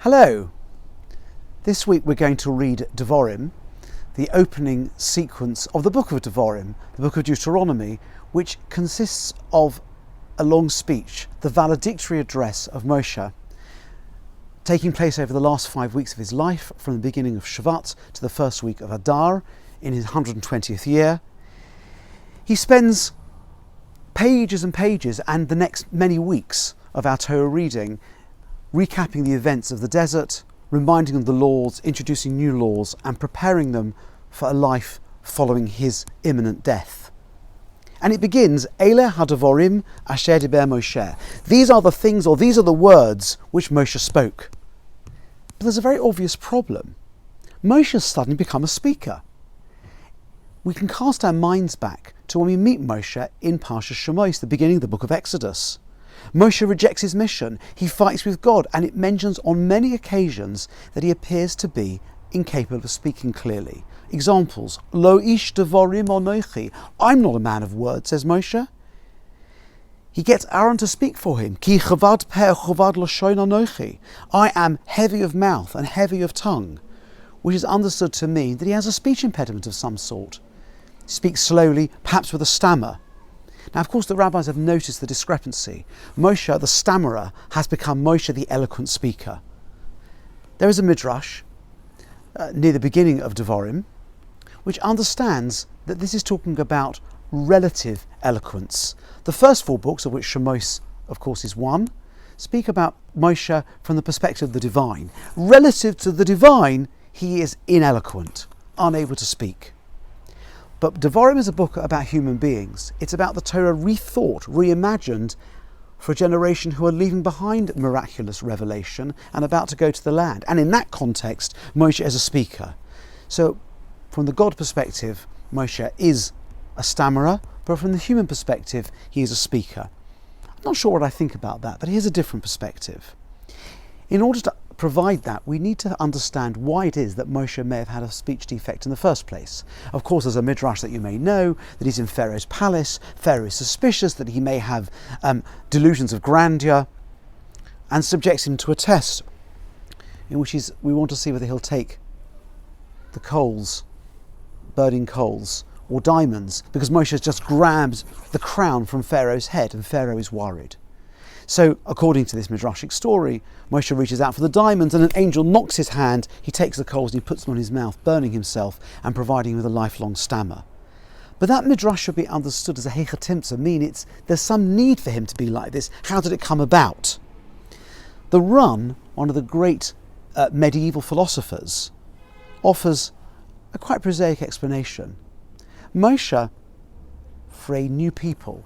Hello. This week we're going to read Dvarim, the opening sequence of the book of Dvarim, the book of Deuteronomy, which consists of a long speech, the valedictory address of Moshe, taking place over the last 5 weeks of his life, from the beginning of Shvat to the first week of Adar, in his 120th year. He spends pages and pages and the next many weeks of our Torah reading recapping the events of the desert, reminding them of the laws, introducing new laws, and preparing them for a life following his imminent death. And it begins, Eile hadavorim asher diber Moshe. These are the things, or these are the words which Moshe spoke. But there's a very obvious problem. Moshe has suddenly become a speaker. We can cast our minds back to when we meet Moshe in Parshas Shemos, the beginning of the book of Exodus. Moshe rejects his mission, he fights with God, and it mentions on many occasions that he appears to be incapable of speaking clearly. Examples, Lo ish devarim anochi. I'm not a man of words, says Moshe. He gets Aaron to speak for him. Ki chavad peh chavad lashon anochi. I am heavy of mouth and heavy of tongue, which is understood to mean that he has a speech impediment of some sort. He speaks slowly, perhaps with a stammer. Now, of course, the rabbis have noticed the discrepancy. Moshe, the stammerer, has become Moshe, the eloquent speaker. There is a midrash near the beginning of Dvarim, which understands that this is talking about relative eloquence. The first 4 books, of which Shemos, of course, is one, speak about Moshe from the perspective of the divine. Relative to the divine, he is ineloquent, unable to speak. But Dvarim is a book about human beings. It's about the Torah rethought, reimagined for a generation who are leaving behind miraculous revelation and about to go to the land. And in that context, Moshe is a speaker. So from the God perspective, Moshe is a stammerer, but from the human perspective, he is a speaker. I'm not sure what I think about that, but here's a different perspective. In order to provide that, we need to understand why it is that Moshe may have had a speech defect in the first place. Of course, there's a midrash that you may know, that he's in Pharaoh's palace. Pharaoh is suspicious that he may have delusions of grandeur and subjects him to a test in which we want to see whether he'll take the coals, burning coals, or diamonds, because Moshe has just grabbed the crown from Pharaoh's head and Pharaoh is worried. So, according to this midrashic story, Moshe reaches out for the diamonds and an angel knocks his hand, he takes the coals and he puts them on his mouth, burning himself and providing him with a lifelong stammer. But that midrash should be understood as a heichatimtza, meaning there's some need for him to be like this. How did it come about? The Run, one of the great medieval philosophers, offers a quite prosaic explanation. Moshe, for a new people,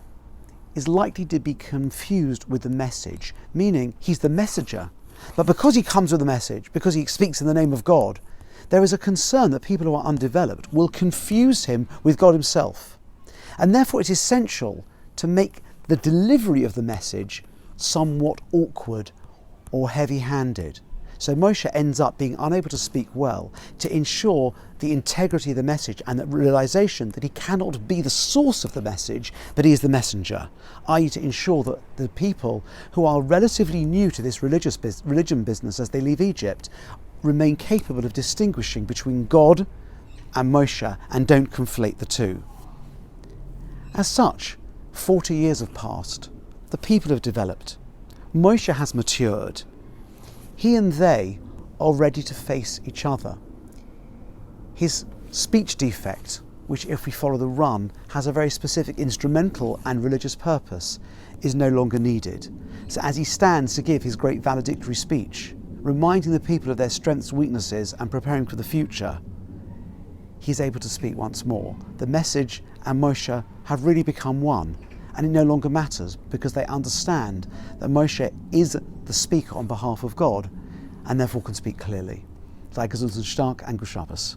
is likely to be confused with the message, meaning he's the messenger. But because he comes with the message, because he speaks in the name of God, there is a concern that people who are undeveloped will confuse him with God himself. And therefore it's essential to make the delivery of the message somewhat awkward or heavy-handed. So Moshe ends up being unable to speak well to ensure the integrity of the message and the realization that he cannot be the source of the message, but he is the messenger, i.e. to ensure that the people who are relatively new to this religion business as they leave Egypt remain capable of distinguishing between God and Moshe and don't conflate the two. As such, 40 years have passed. The people have developed. Moshe has matured. He and they are ready to face each other. His speech defect, which if we follow the Run, has a very specific instrumental and religious purpose, is no longer needed. So as he stands to give his great valedictory speech, reminding the people of their strengths, weaknesses, and preparing for the future, he's able to speak once more. The message and Moshe have really become one, and it no longer matters because they understand that Moshe is the speaker on behalf of God and therefore can speak clearly. Sei gesund und stark, ein Gutes Shabbos.